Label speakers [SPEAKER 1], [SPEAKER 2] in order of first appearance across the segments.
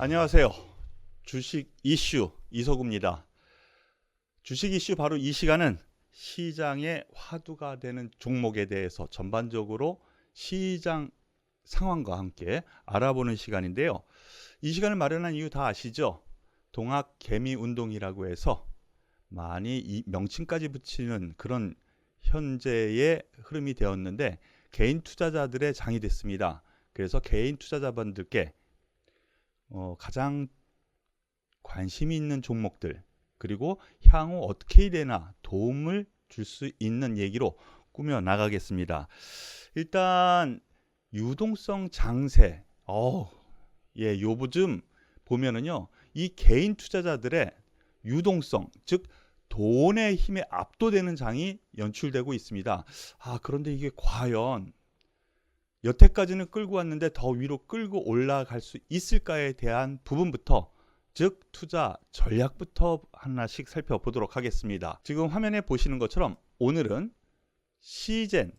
[SPEAKER 1] 안녕하세요. 주식 이슈 이석우입니다. 주식 이슈 바로 이 시간은 시장의 화두가 되는 종목에 대해서 전반적으로 시장 상황과 함께 알아보는 시간인데요. 이 시간을 마련한 이유 다 아시죠? 동학개미운동이라고 해서 많이 이 명칭까지 붙이는 그런 현재의 흐름이 되었는데 개인 투자자들의 장이 됐습니다. 그래서 개인 투자자분들께 가장 관심이 있는 종목들 그리고 향후 어떻게 해야 되나 도움을 줄 수 있는 얘기로 꾸며 나가겠습니다. 일단 유동성 장세 요즘 보면은요 이 개인 투자자들의 유동성 즉 돈의 힘에 압도되는 장이 연출되고 있습니다. 그런데 이게 과연 여태까지는 끌고 왔는데 더 위로 끌고 올라갈 수 있을까에 대한 부분부터 즉 투자 전략부터 하나씩 살펴보도록 하겠습니다. 지금 화면에 보시는 것처럼 오늘은 시젠,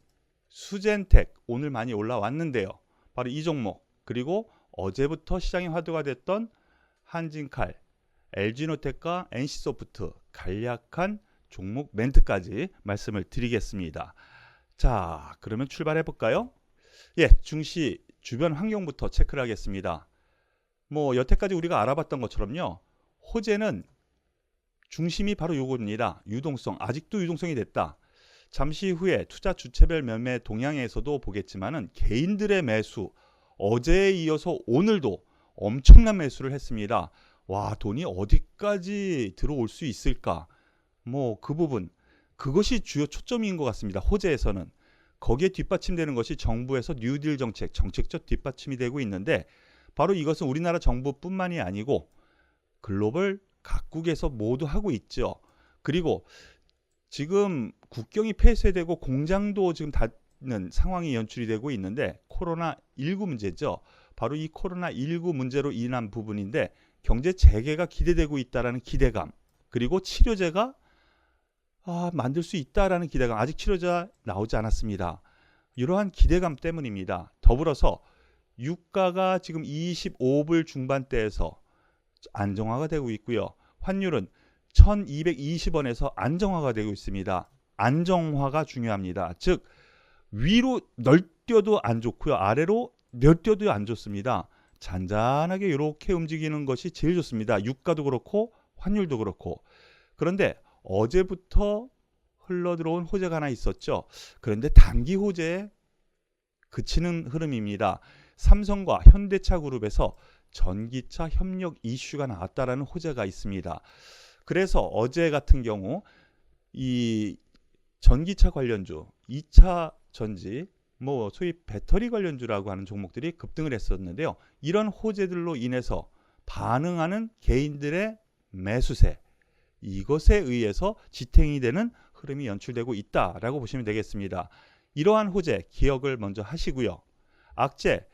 [SPEAKER 1] 수젠텍 오늘 많이 올라왔는데요. 바로 이 종목 그리고 어제부터 시장의 화두가 됐던 한진칼, LG노텍과 NC소프트 간략한 종목 멘트까지 말씀을 드리겠습니다. 자, 그러면 출발해 볼까요? 증시 주변 환경부터 체크를 하겠습니다. 여태까지 우리가 알아봤던 것처럼요. 호재는 중심이 바로 요겁니다. 유동성, 아직도 유동성이 됐다. 잠시 후에 투자 주체별 매매 동향에서도 보겠지만은 개인들의 매수, 어제에 이어서 오늘도 엄청난 매수를 했습니다. 돈이 어디까지 들어올 수 있을까? 그 부분, 그것이 주요 초점인 것 같습니다. 호재에서는. 거기에 뒷받침되는 것이 정부에서 뉴딜 정책적 뒷받침이 되고 있는데 바로 이것은 우리나라 정부뿐만이 아니고 글로벌 각국에서 모두 하고 있죠. 그리고 지금 국경이 폐쇄되고 공장도 지금 닫는 상황이 연출이 되고 있는데 코로나19 문제죠. 바로 이 코로나19 문제로 인한 부분인데 경제 재개가 기대되고 있다는 기대감 그리고 치료제가 만들 수 있다라는 기대감 아직 치료제가 나오지 않았습니다. 이러한 기대감 때문입니다. 더불어서 유가가 지금 25불 중반대에서 안정화가 되고 있고요. 환율은 1220원에서 안정화가 되고 있습니다. 안정화가 중요합니다. 즉 위로 널뛰어도 안 좋고요. 아래로 널뛰어도 안 좋습니다. 잔잔하게 이렇게 움직이는 것이 제일 좋습니다. 유가도 그렇고 환율도 그렇고. 그런데 어제부터 흘러들어온 호재가 하나 있었죠. 그런데 단기 호재에 그치는 흐름입니다. 삼성과 현대차 그룹에서 전기차 협력 이슈가 나왔다라는 호재가 있습니다. 그래서 어제 같은 경우 이 전기차 관련주, 2차 전지, 소위 배터리 관련주라고 하는 종목들이 급등을 했었는데요. 이런 호재들로 인해서 반응하는 개인들의 매수세 이것에 의해서 지탱이 되는 흐름이 연출되고 있다라고 보시면 되겠습니다. 이러한 호재 기억을 먼저 하시고요. 악재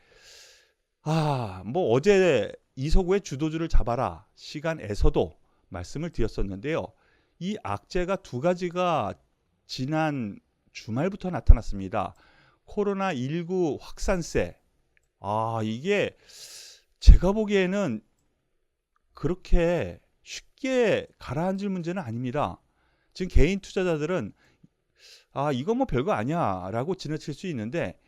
[SPEAKER 1] 어제 이석우의 주도주를 잡아라 시간에서도 말씀을 드렸었는데요. 이 악재가 두 가지가 지난 주말부터 나타났습니다. 코로나19 확산세 이게 제가 보기에는 그렇게 쉽게 가라앉을 문제는 아닙니다. 지금 개인 투자자들은 이건 별거 아니야 라고 지나칠 수 있는데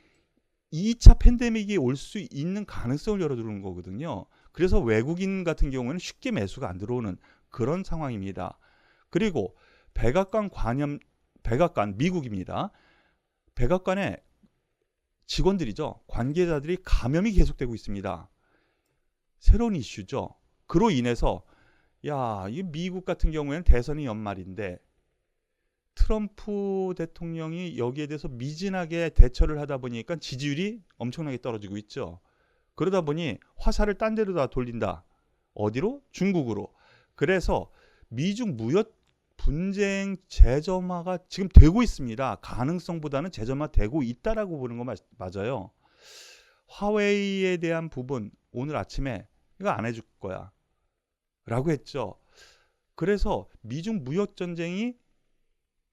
[SPEAKER 1] 2차 팬데믹이 올 수 있는 가능성을 열어두는 거거든요. 그래서 외국인 같은 경우에는 쉽게 매수가 안 들어오는 그런 상황입니다. 그리고 백악관 미국입니다. 백악관의 직원들이죠. 관계자들이 감염이 계속되고 있습니다. 새로운 이슈죠. 그로 인해서 이 미국 같은 경우에는 대선이 연말인데 트럼프 대통령이 여기에 대해서 미진하게 대처를 하다 보니까 지지율이 엄청나게 떨어지고 있죠. 그러다 보니 화살을 딴 데로 다 돌린다. 어디로? 중국으로. 그래서 미중 무역 분쟁 재점화가 지금 되고 있습니다. 가능성보다는 재점화되고 있다라고 보는 거 맞아요. 화웨이에 대한 부분 오늘 아침에 이거 안 해줄 거야 라고 했죠. 그래서 미중 무역 전쟁이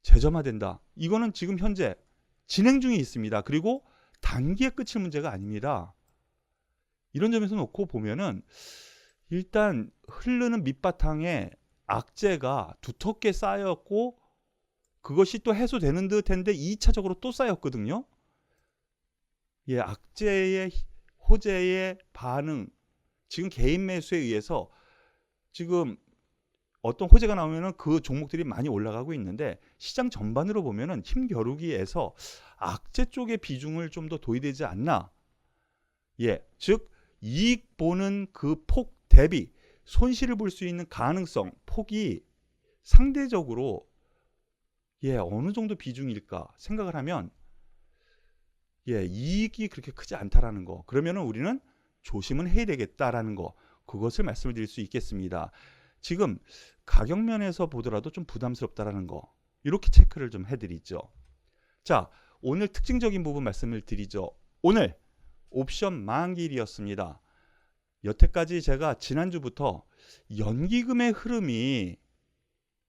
[SPEAKER 1] 재점화된다. 이거는 지금 현재 진행 중에 있습니다. 그리고 단기에 끝일 문제가 아닙니다. 이런 점에서 놓고 보면은 일단 흐르는 밑바탕에 악재가 두텁게 쌓였고 그것이 또 해소되는 듯 했는데 2차적으로 또 쌓였거든요. 예, 악재의 호재의 반응, 지금 개인 매수에 의해서 지금 어떤 호재가 나오면은 그 종목들이 많이 올라가고 있는데 시장 전반으로 보면은 힘겨루기에서 악재 쪽의 비중을 좀 더 둬야 되지 않나. 예, 즉 이익 보는 그 폭 대비 손실을 볼 수 있는 가능성 폭이 상대적으로 어느 정도 비중일까 생각을 하면 이익이 그렇게 크지 않다라는 거. 그러면은 우리는 조심은 해야 되겠다라는 거. 그것을 말씀을 드릴 수 있겠습니다. 지금 가격 면에서 보더라도 좀 부담스럽다라는 거. 이렇게 체크를 좀 해드리죠. 자, 오늘 특징적인 부분 말씀을 드리죠. 오늘 옵션 만기일이었습니다. 여태까지 제가 지난주부터 연기금의 흐름이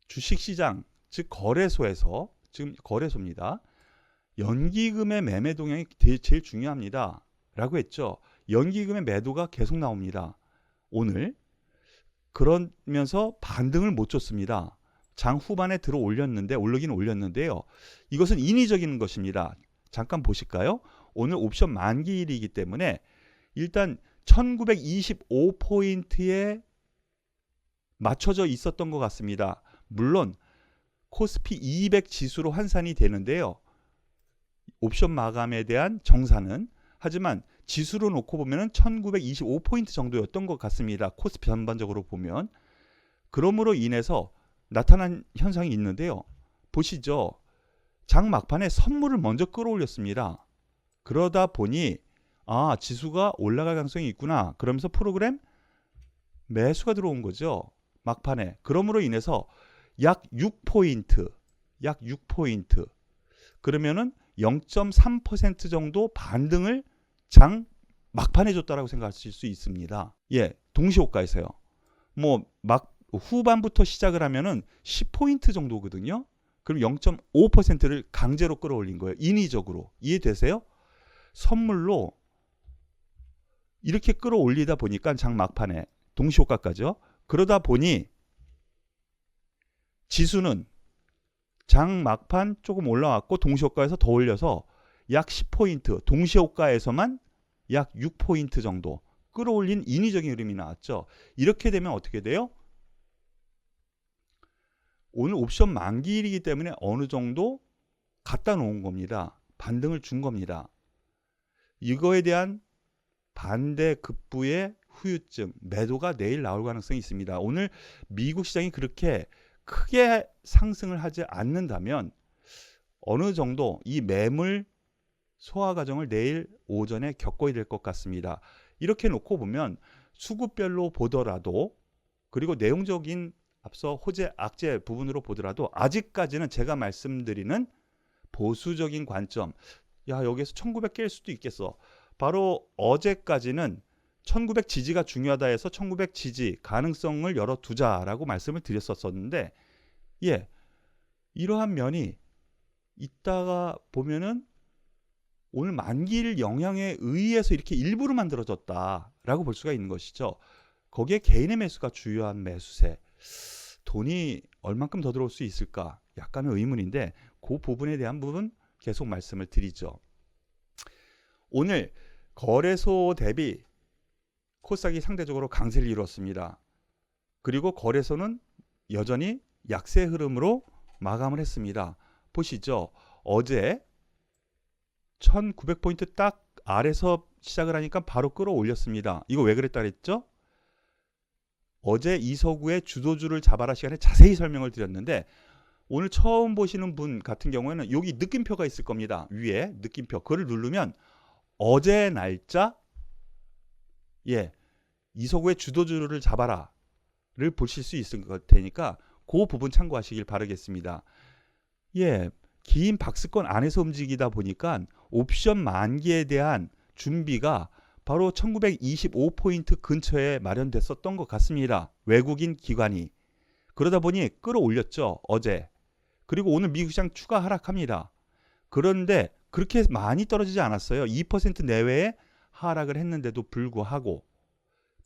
[SPEAKER 1] 주식시장, 즉 거래소에서, 지금 거래소입니다. 연기금의 매매 동향이 제일 중요합니다. 라고 했죠. 연기금의 매도가 계속 나옵니다. 오늘. 그러면서 반등을 못 줬습니다. 장 후반에 들어 올리긴 올렸는데요. 이것은 인위적인 것입니다. 잠깐 보실까요? 오늘 옵션 만기일이기 때문에 일단 1925포인트에 맞춰져 있었던 것 같습니다. 물론 코스피 200 지수로 환산이 되는데요. 옵션 마감에 대한 정산은. 하지만 지수로 놓고 보면 1925포인트 정도였던 것 같습니다. 코스피 전반적으로 보면. 그러므로 인해서 나타난 현상이 있는데요. 보시죠. 장 막판에 선물을 먼저 끌어올렸습니다. 그러다 보니 지수가 올라갈 가능성이 있구나. 그러면서 프로그램 매수가 들어온 거죠. 막판에. 그러므로 인해서 약 6포인트. 그러면은 0.3% 정도 반등을 장 막판에 줬다라고 생각하실 수 있습니다. 동시호가에서요. 막 후반부터 시작을 하면은 10포인트 정도거든요. 그럼 0.5%를 강제로 끌어올린 거예요. 인위적으로. 이해되세요? 선물로 이렇게 끌어올리다 보니까 장 막판에 동시호가까지요. 그러다 보니 지수는 장 막판 조금 올라왔고 동시호가에서 더 올려서 약 10포인트, 동시호가에서만 약 6포인트 정도 끌어올린 인위적인 흐름이 나왔죠. 이렇게 되면 어떻게 돼요? 오늘 옵션 만기일이기 때문에 어느 정도 갖다 놓은 겁니다. 반등을 준 겁니다. 이거에 대한 반대 급부의 후유증, 매도가 내일 나올 가능성이 있습니다. 오늘 미국 시장이 그렇게 크게 상승을 하지 않는다면 어느 정도 이 매물 소화 과정을 내일 오전에 겪어야 될 것 같습니다. 이렇게 놓고 보면 수급별로 보더라도, 그리고 내용적인 앞서 호재, 악재 부분으로 보더라도 아직까지는 제가 말씀드리는 보수적인 관점, 여기에서 1900 깰 수도 있겠어. 바로 어제까지는 1900 지지가 중요하다 해서 1900 지지 가능성을 열어두자라고 말씀을 드렸었는데, 이러한 면이 있다가 보면은 오늘 만기일 영향에 의해서 이렇게 일부러 만들어졌다라고 볼 수가 있는 것이죠. 거기에 개인의 매수가 주요한 매수세. 돈이 얼만큼 더 들어올 수 있을까? 약간의 의문인데 그 부분에 대한 부분 계속 말씀을 드리죠. 오늘 거래소 대비 코스닥이 상대적으로 강세를 이루었습니다. 그리고 거래소는 여전히 약세 흐름으로 마감을 했습니다. 보시죠. 어제 1900포인트 딱 아래서 시작을 하니까 바로 끌어올렸습니다. 이거 왜 그랬다 그랬죠? 어제 이서구의 주도주를 잡아라 시간에 자세히 설명을 드렸는데, 오늘 처음 보시는 분 같은 경우에는 여기 느낌표가 있을 겁니다. 위에 느낌표. 그걸 누르면 어제 날짜, 이서구의 주도주를 잡아라를 보실 수 있을 것 테니까 그 부분 참고하시길 바라겠습니다. 긴 박스권 안에서 움직이다 보니까 옵션 만기에 대한 준비가 바로 1925포인트 근처에 마련됐었던 것 같습니다. 외국인 기관이. 그러다 보니 끌어올렸죠. 어제. 그리고 오늘 미국 시장 추가 하락합니다. 그런데 그렇게 많이 떨어지지 않았어요. 2% 내외에 하락을 했는데도 불구하고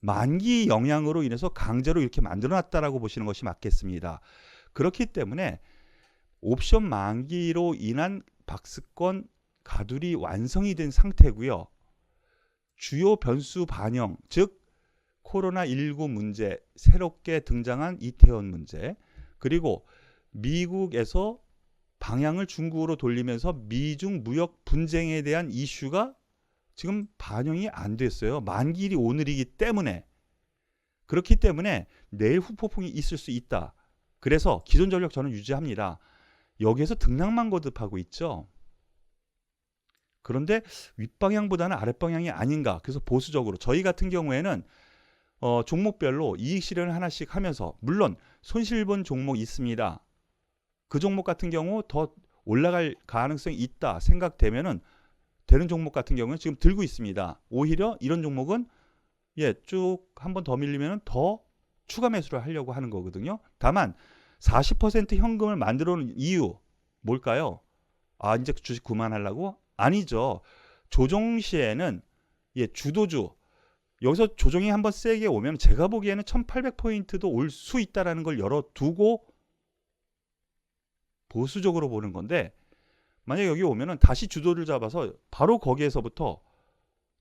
[SPEAKER 1] 만기 영향으로 인해서 강제로 이렇게 만들어놨다라고 보시는 것이 맞겠습니다. 그렇기 때문에 옵션 만기로 인한 박스권 가둘이 완성이 된 상태고요. 주요 변수 반영, 즉 코로나19 문제, 새롭게 등장한 이태원 문제, 그리고 미국에서 방향을 중국으로 돌리면서 미중 무역 분쟁에 대한 이슈가 지금 반영이 안 됐어요. 만기일이 오늘이기 때문에. 그렇기 때문에 내일 후폭풍이 있을 수 있다. 그래서 기존 전력 저는 유지합니다. 여기에서 등락만 거듭하고 있죠. 그런데 윗방향보다는 아랫방향이 아닌가. 그래서 보수적으로 저희 같은 경우에는 종목별로 이익 실현을 하나씩 하면서, 물론 손실본 종목 있습니다. 그 종목 같은 경우 더 올라갈 가능성이 있다 생각되면은 되는 종목 같은 경우는 지금 들고 있습니다. 오히려 이런 종목은 쭉 한 번 더 밀리면 더 추가 매수를 하려고 하는 거거든요. 다만 40% 현금을 만들어 놓은 이유 뭘까요? 이제 주식 그만하려고? 아니죠. 조정 시에는 주도주, 여기서 조정이 한번 세게 오면 제가 보기에는 1800포인트도 올 수 있다라는 걸 열어두고 보수적으로 보는 건데, 만약에 여기 오면은 다시 주도를 잡아서 바로 거기에서부터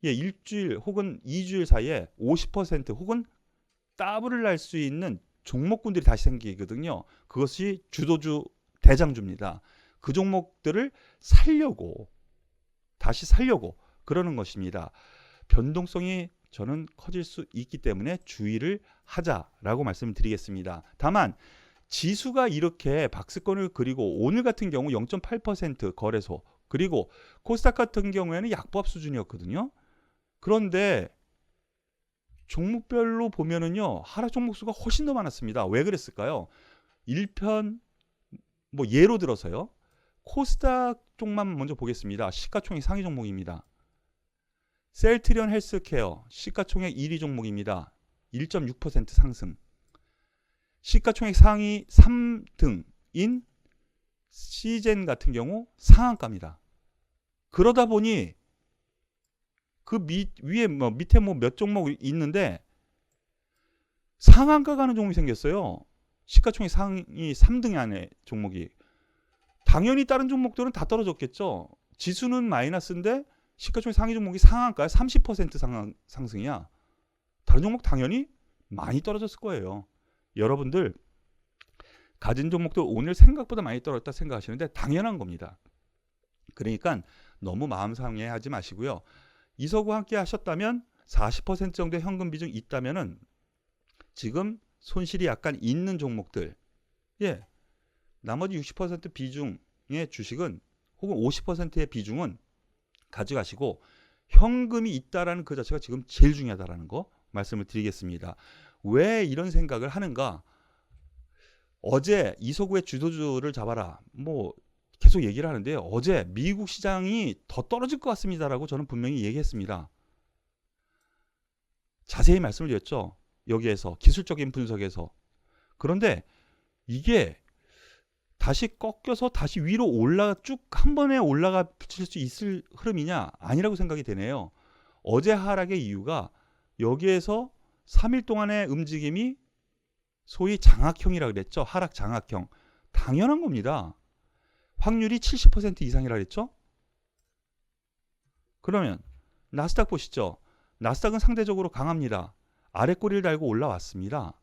[SPEAKER 1] 일주일 혹은 2주일 사이에 50% 혹은 더블을 날 수 있는 종목군들이 다시 생기거든요. 그것이 주도주 대장주입니다. 그 종목들을 다시 살려고 그러는 것입니다. 변동성이 저는 커질 수 있기 때문에 주의를 하자라고 말씀을 드리겠습니다. 다만 지수가 이렇게 박스권을 그리고 오늘 같은 경우 0.8% 거래소, 그리고 코스닥 같은 경우에는 약보합 수준이었거든요. 그런데 종목별로 보면은요, 하락 종목 수가 훨씬 더 많았습니다. 왜 그랬을까요? 1편 예로 들어서요. 코스닥 쪽만 먼저 보겠습니다. 시가총액 상위 종목입니다. 셀트리온 헬스케어 시가총액 1위 종목입니다. 1.6% 상승. 시가총액 상위 3등인 시젠 같은 경우 상한가입니다. 그러다 보니 그 위에 밑에 몇 종목 있는데 상한가 가는 종목이 생겼어요. 시가총액 상위 3등 안에 종목이. 당연히 다른 종목들은 다 떨어졌겠죠. 지수는 마이너스인데 시가총액 상위 종목이 상한가에 30% 상승이야. 다른 종목 당연히 많이 떨어졌을 거예요. 여러분들 가진 종목도 오늘 생각보다 많이 떨어졌다 생각하시는데 당연한 겁니다. 그러니까 너무 마음 상해하지 마시고요. 이서구 함께 하셨다면 40% 정도의 현금 비중 있다면은 지금 손실이 약간 있는 종목들, 나머지 60% 비중의 주식은 혹은 50%의 비중은 가져가시고 현금이 있다라는 그 자체가 지금 제일 중요하다라는 거 말씀을 드리겠습니다. 왜 이런 생각을 하는가? 어제 이서구의 주도주를 잡아라. 계속 얘기를 하는데요. 어제 미국 시장이 더 떨어질 것 같습니다라고 저는 분명히 얘기했습니다. 자세히 말씀을 드렸죠. 여기에서 기술적인 분석에서. 그런데 이게 다시 꺾여서 다시 위로 쭉 한 번에 올라가 붙일 수 있을 흐름이냐? 아니라고 생각이 되네요. 어제 하락의 이유가 여기에서 3일 동안의 움직임이 소위 장악형이라고 그랬죠. 하락 장악형. 당연한 겁니다. 확률이 70% 이상이라고 그랬죠. 그러면 나스닥 보시죠. 나스닥은 상대적으로 강합니다. 아래 꼬리를 달고 올라왔습니다.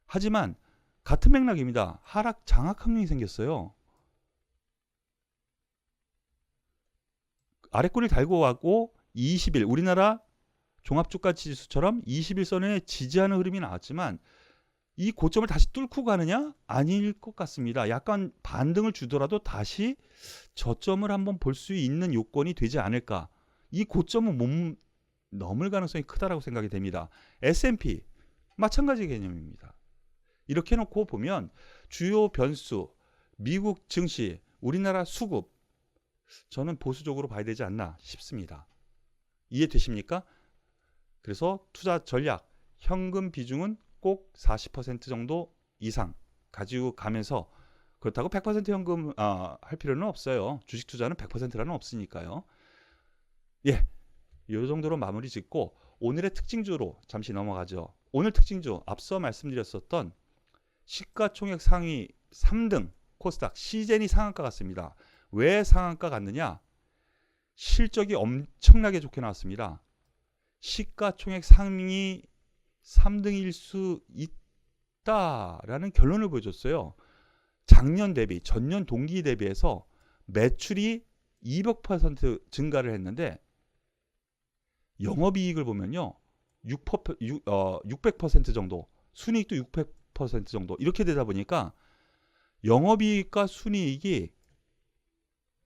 [SPEAKER 1] 하지만 같은 맥락입니다. 하락 장악형이 생겼어요. 아래 꼬리를 달고 왔고 20일 우리나라 종합주가 지수처럼 21선에 지지하는 흐름이 나왔지만 이 고점을 다시 뚫고 가느냐? 아닐 것 같습니다. 약간 반등을 주더라도 다시 저점을 한번 볼 수 있는 요건이 되지 않을까. 이 고점은 못 넘을 가능성이 크다라고 생각이 됩니다. S&P 마찬가지 개념입니다. 이렇게 놓고 보면 주요 변수, 미국 증시, 우리나라 수급, 저는 보수적으로 봐야 되지 않나 싶습니다. 이해되십니까? 그래서 투자 전략, 현금 비중은 꼭 40% 정도 이상 가지고 가면서, 그렇다고 100% 현금 할 필요는 없어요. 주식 투자는 100%라는 없으니까요. 이 정도로 마무리 짓고 오늘의 특징주로 잠시 넘어가죠. 오늘 특징주 앞서 말씀드렸었던 시가총액 상위 3등 코스닥 시젠이 상한가 갔습니다. 왜 상한가 갔느냐? 실적이 엄청나게 좋게 나왔습니다. 시가총액 상위 3등일 수 있다라는 결론을 보여줬어요. 작년 대비, 전년 동기 대비해서 매출이 200% 증가를 했는데 영업이익을 보면요. 600% 정도, 순이익도 600% 정도 이렇게 되다 보니까 영업이익과 순이익이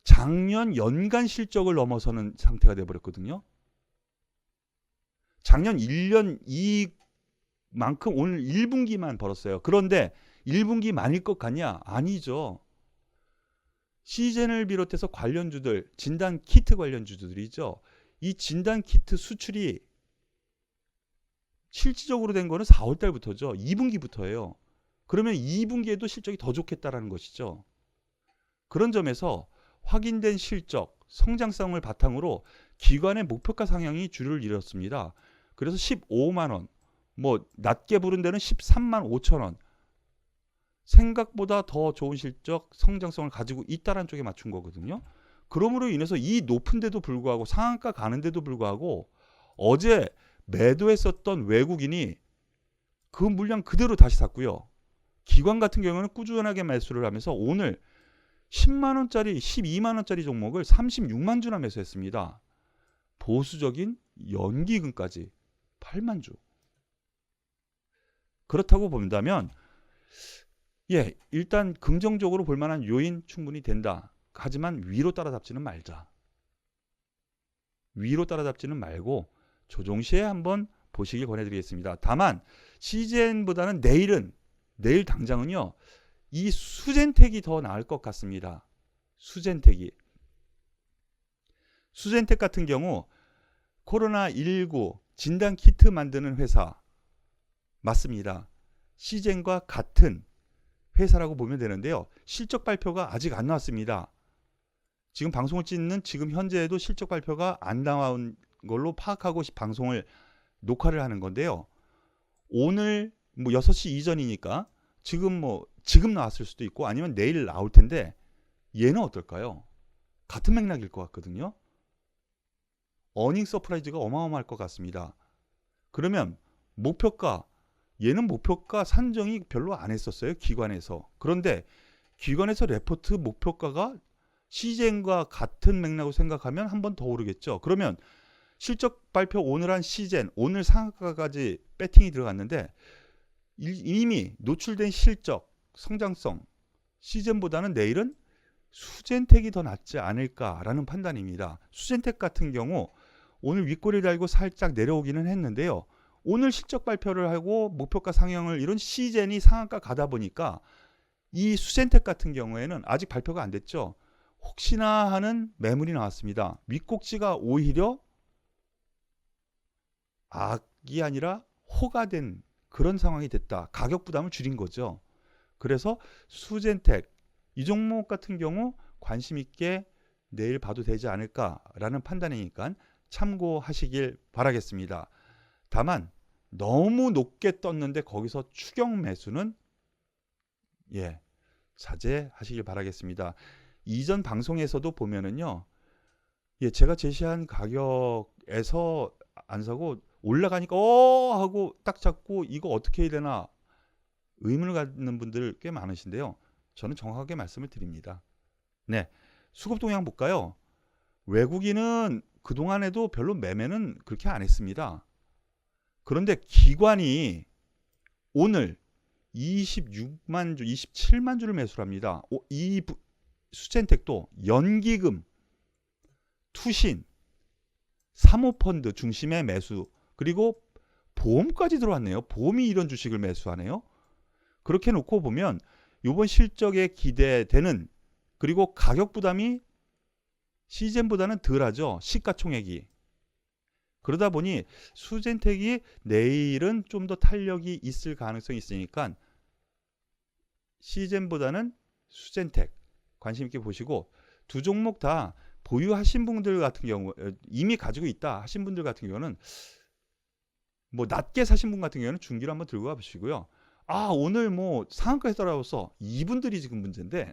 [SPEAKER 1] 작년 연간 실적을 넘어서는 상태가 되어버렸거든요. 작년 1년 이익만큼 오늘 1분기만 벌었어요. 그런데 1분기만일 것 같냐? 아니죠. 시젠을 비롯해서 관련주들, 진단키트 관련주들이죠. 이 진단키트 수출이 실질적으로 된 거는 4월 달부터죠. 2분기부터예요. 그러면 2분기에도 실적이 더 좋겠다라는 것이죠. 그런 점에서 확인된 실적, 성장성을 바탕으로 기관의 목표가 상향이 주를 이뤘습니다. 그래서 15만 원, 뭐 낮게 부른 데는 13만 5천 원. 생각보다 더 좋은 실적, 성장성을 가지고 있다는 쪽에 맞춘 거거든요. 그러므로 인해서 이 높은데도 불구하고 상한가 가는데도 불구하고 어제 매도했었던 외국인이 그 물량 그대로 다시 샀고요. 기관 같은 경우는 꾸준하게 매수를 하면서 오늘 10만 원짜리, 12만 원짜리 종목을 36만 주나 매수했습니다. 보수적인 연기금까지 8만 주. 그렇다고 본다면 일단 긍정적으로 볼 만한 요인 충분히 된다. 하지만 위로 따라잡지는 말자. 위로 따라잡지는 말고 조종시에 한번 보시길 권해드리겠습니다. 다만 CGN보다는 내일 당장은요. 이 수젠텍이 더 나을 것 같습니다. 수젠텍 같은 경우 코로나19 진단키트 만드는 회사 맞습니다. 시젠과 같은 회사라고 보면 되는데요. 실적 발표가 아직 안 나왔습니다. 지금 방송을 찍는 지금 현재에도 실적 발표가 안 나온 걸로 파악하고 방송을 녹화를 하는 건데요. 오늘 6시 이전이니까 지금 나왔을 수도 있고 아니면 내일 나올 텐데 얘는 어떨까요? 같은 맥락일 것 같거든요. 어닝 서프라이즈가 어마어마할 것 같습니다. 그러면 얘는 목표가 산정이 별로 안 했었어요. 기관에서. 그런데 기관에서 레포트 목표가가 시젠과 같은 맥락으로 생각하면 한 번 더 오르겠죠. 그러면 실적 발표 오늘 한 시젠, 오늘 상한가까지 배팅이 들어갔는데 이미 노출된 실적, 성장성, 시젠보다는 내일은 수젠텍이 더 낫지 않을까라는 판단입니다. 수젠텍 같은 경우 오늘 윗꼬리 달고 살짝 내려오기는 했는데요. 오늘 실적 발표를 하고 목표가 상향을 이룬 시젠이 상한가 가다 보니까 이 수젠텍 같은 경우에는 아직 발표가 안 됐죠. 혹시나 하는 매물이 나왔습니다. 윗꼭지가 오히려 악이 아니라 호가 된 그런 상황이 됐다. 가격 부담을 줄인 거죠. 그래서 수젠텍 이 종목 같은 경우 관심 있게 내일 봐도 되지 않을까라는 판단이니까 참고하시길 바라겠습니다. 다만 너무 높게 떴는데 거기서 추격 매수는 자제하시길 바라겠습니다. 이전 방송에서도 보면은요. 제가 제시한 가격에서 안 사고 올라가니까 하고 딱 잡고 이거 어떻게 해야 되나 의문을 갖는 분들 꽤 많으신데요. 저는 정확하게 말씀을 드립니다. 수급 동향 볼까요? 외국인은 그동안에도 별로 매매는 그렇게 안 했습니다. 그런데 기관이 오늘 26만 주, 27만 주를 매수를 합니다. 이 수젠텍도 연기금, 투신, 사모펀드 중심의 매수, 그리고 보험까지 들어왔네요. 보험이 이런 주식을 매수하네요. 그렇게 놓고 보면 이번 실적에 기대되는 그리고 가격 부담이 시젠보다는 덜하죠. 시가총액이. 그러다 보니 수젠텍이 내일은 좀 더 탄력이 있을 가능성이 있으니까 시젠보다는 수젠텍 관심 있게 보시고 두 종목 다 보유하신 분들 같은 경우, 이미 가지고 있다 하신 분들 같은 경우는 뭐 낮게 사신 분 같은 경우는 중기로 한번 들고 가보시고요. 아, 오늘 뭐 상한가에 떨어져서 이분들이 지금 문제인데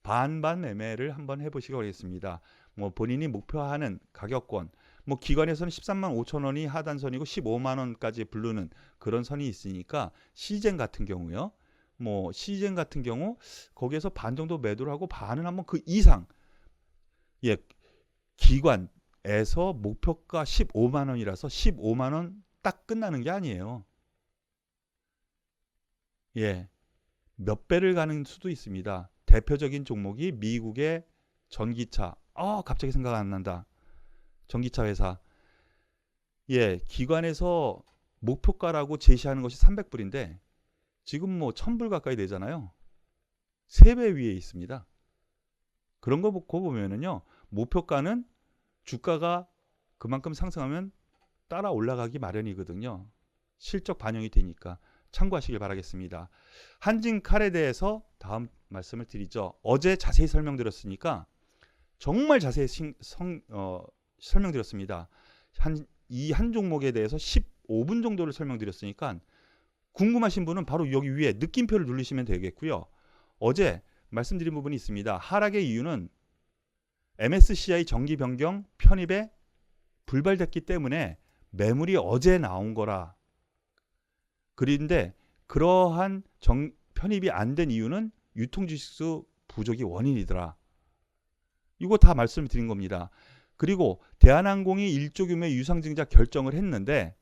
[SPEAKER 1] 반반 매매를 한번 해보시기 바라겠습니다. 뭐 본인이 목표하는 가격권, 뭐 기관에서는 13만 5천 원이 하단선이고 15만 원까지 부르는 그런 선이 있으니까 시젠 같은 경우요. 뭐 시젠 같은 경우 거기에서 반 정도 매도를 하고 반은 한번 그 이상, 예, 기관에서 목표가 15만 원이라서 15만 원 딱 끝나는 게 아니에요. 예, 몇 배를 가는 수도 있습니다. 대표적인 종목이 미국의 전기차. 갑자기 생각 안 난다. 전기차 회사. 예, 기관에서 목표가라고 제시하는 것이 300불인데 지금 뭐 1000불 가까이 되잖아요. 3배 위에 있습니다. 그런 거 보고 보면은요. 목표가는 주가가 그만큼 상승하면 따라 올라가기 마련이거든요. 실적 반영이 되니까 참고하시길 바라겠습니다. 한진칼에 대해서 다음 말씀을 드리죠. 어제 자세히 설명드렸으니까 정말 자세히 설명드렸습니다. 이 한 종목에 대해서 15분 정도를 설명드렸으니까 궁금하신 분은 바로 여기 위에 느낌표를 누르시면 되겠고요. 어제 말씀드린 부분이 있습니다. 하락의 이유는 MSCI 정기 변경 편입에 불발됐기 때문에 매물이 어제 나온 거라. 그런데 그러한 편입이 안 된 이유는 유통주식수 부족이 원인이더라. 이거 다 말씀을 드린 겁니다. 그리고 대한항공이 1조 규모의 유상증자 결정을 했는데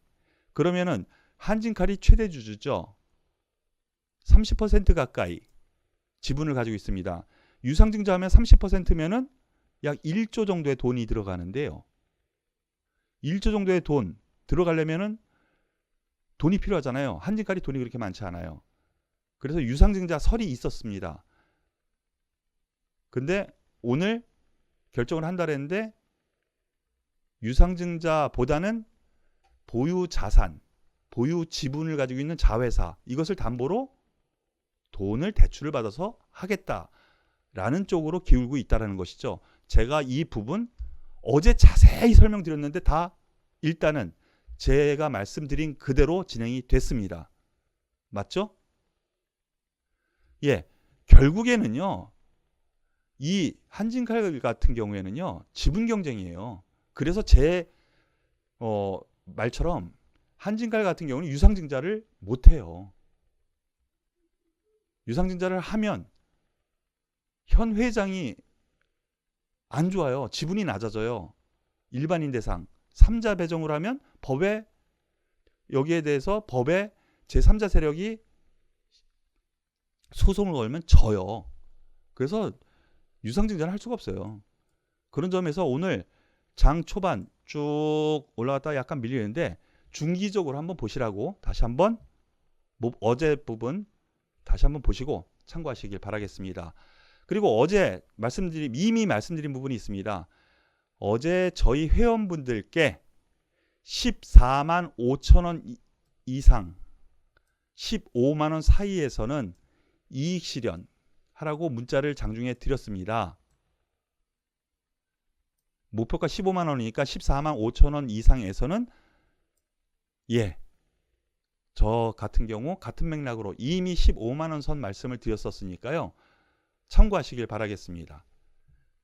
[SPEAKER 1] 그러면은 한진칼이 최대 주주죠. 30% 가까이 지분을 가지고 있습니다. 유상증자하면 30%면은 약 1조 정도의 돈이 들어가는데요. 1조 정도의 돈 들어가려면은 돈이 필요하잖아요. 한진칼이 돈이 그렇게 많지 않아요. 그래서 유상증자 설이 있었습니다. 근데 오늘 결정을 한다 했는데 유상증자보다는 보유 자산, 보유 지분을 가지고 있는 자회사 이것을 담보로 돈을 대출을 받아서 하겠다라는 쪽으로 기울고 있다는 것이죠. 제가 이 부분 어제 자세히 설명드렸는데 다 일단은 제가 말씀드린 그대로 진행이 됐습니다. 맞죠? 예, 결국에는요. 이 한진칼 같은 경우에는요. 지분 경쟁이에요. 그래서 제 말처럼 한진칼 같은 경우는 유상증자를 못해요. 유상증자를 하면 현 회장이 안 좋아요. 지분이 낮아져요. 일반인 대상 3자 배정을 하면 법에 여기에 대해서 법에 제3자 세력이 소송을 걸면 져요. 그래서 유상증자를 할 수가 없어요. 그런 점에서 오늘 장 초반 쭉 올라갔다가 약간 밀리는데 중기적으로 한번 보시라고 다시 한번 어제 부분 다시 한번 보시고 참고하시길 바라겠습니다. 그리고 어제 이미 말씀드린 부분이 있습니다. 어제 저희 회원분들께 14만 5천 원 이상 15만 원 사이에서는 이익 실현 하라고 문자를 장중에 드렸습니다. 목표가 15만 원이니까 14만 5천 원 이상에서는 저 같은 경우 같은 맥락으로 이미 15만 원 선 말씀을 드렸었으니까요. 참고하시길 바라겠습니다.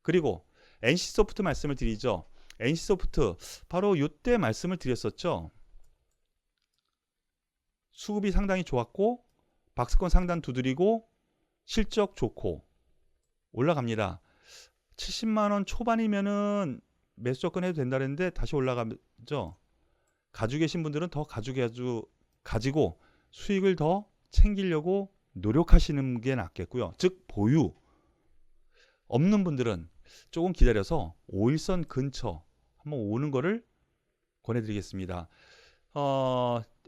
[SPEAKER 1] 그리고 NC소프트 말씀을 드리죠. NC소프트 바로 이때 말씀을 드렸었죠. 수급이 상당히 좋았고 박스권 상단 두드리고 실적 좋고 올라갑니다. 70만 원 초반이면은 매수 접근해도 된다 그랬는데 다시 올라가죠. 가지고 계신 분들은 더 가지고 수익을 더 챙기려고 노력하시는 게 낫겠고요. 즉 보유 없는 분들은 조금 기다려서 5일선 근처 한번 오는 거를 권해드리겠습니다.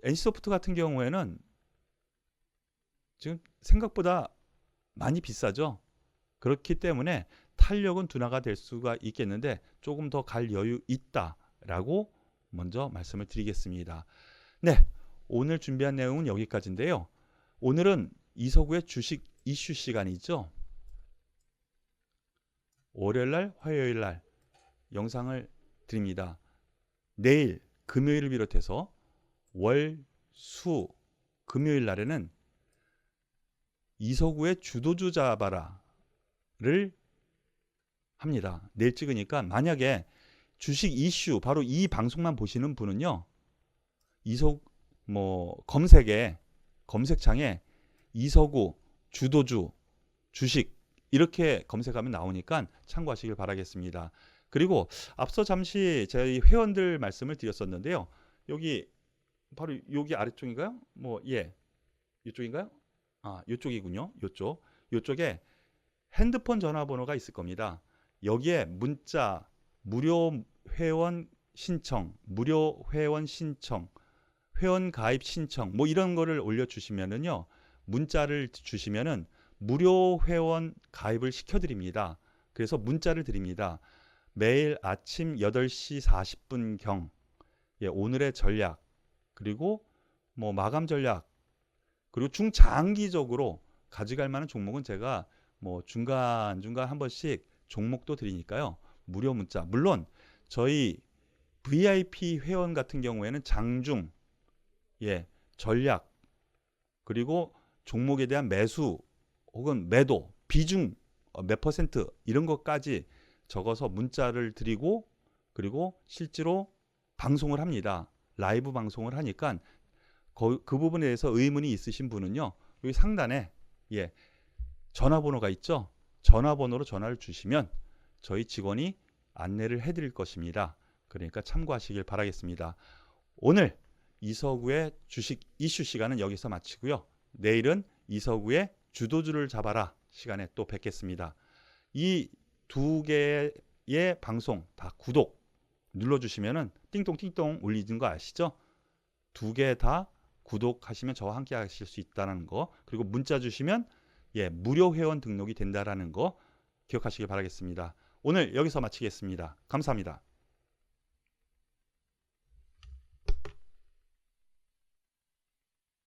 [SPEAKER 1] NC소프트 같은 경우에는 지금 생각보다 많이 비싸죠. 그렇기 때문에 탄력은 둔화가 될 수가 있겠는데 조금 더 갈 여유 있다라고 먼저 말씀을 드리겠습니다. 네, 오늘 준비한 내용은 여기까지인데요. 오늘은 이서구의 주식 이슈 시간이죠. 월요일날, 화요일날 영상을 드립니다. 내일 금요일을 비롯해서 월, 수, 금요일 날에는 이서구의 주도주 잡아라를 합니다. 내일 찍으니까 만약에 주식 이슈 바로 이 방송만 보시는 분은요, 검색창에 이서구 주도주 주식 이렇게 검색하면 나오니까 참고하시길 바라겠습니다. 그리고 앞서 잠시 저희 회원들 말씀을 드렸었는데요. 여기 바로 여기 아래쪽인가요? 이쪽인가요? 이쪽이군요. 이쪽에 핸드폰 전화번호가 있을 겁니다. 여기에 문자 무료 회원 신청, 회원 가입 신청 이런 거를 올려주시면은요, 문자를 주시면은 무료 회원 가입을 시켜드립니다. 그래서 문자를 드립니다. 매일 아침 8시 40분경 오늘의 전략, 그리고 마감 전략, 그리고 중장기적으로 가져갈 만한 종목은 제가 중간중간 한 번씩 종목도 드리니까요. 무료 문자. 물론 저희 VIP 회원 같은 경우에는 장중, 전략, 그리고 종목에 대한 매수 혹은 매도, 비중 몇 퍼센트 이런 것까지 적어서 문자를 드리고, 그리고 실제로 방송을 합니다. 라이브 방송을 하니까 그 부분에 대해서 의문이 있으신 분은요, 여기 상단에 전화번호가 있죠. 전화번호로 전화를 주시면 저희 직원이 안내를 해드릴 것입니다. 그러니까 참고하시길 바라겠습니다. 오늘 이서구의 주식 이슈 시간은 여기서 마치고요. 내일은 이서구의 주도주를 잡아라 시간에 또 뵙겠습니다. 이 두 개의 방송 다 구독 눌러주시면은 띵동띵동 울리는 거 아시죠? 두 개 다 구독하시면 저와 함께 하실 수 있다는 거, 그리고 문자 주시면 무료 회원 등록이 된다라는 거 기억하시길 바라겠습니다. 오늘 여기서 마치겠습니다. 감사합니다.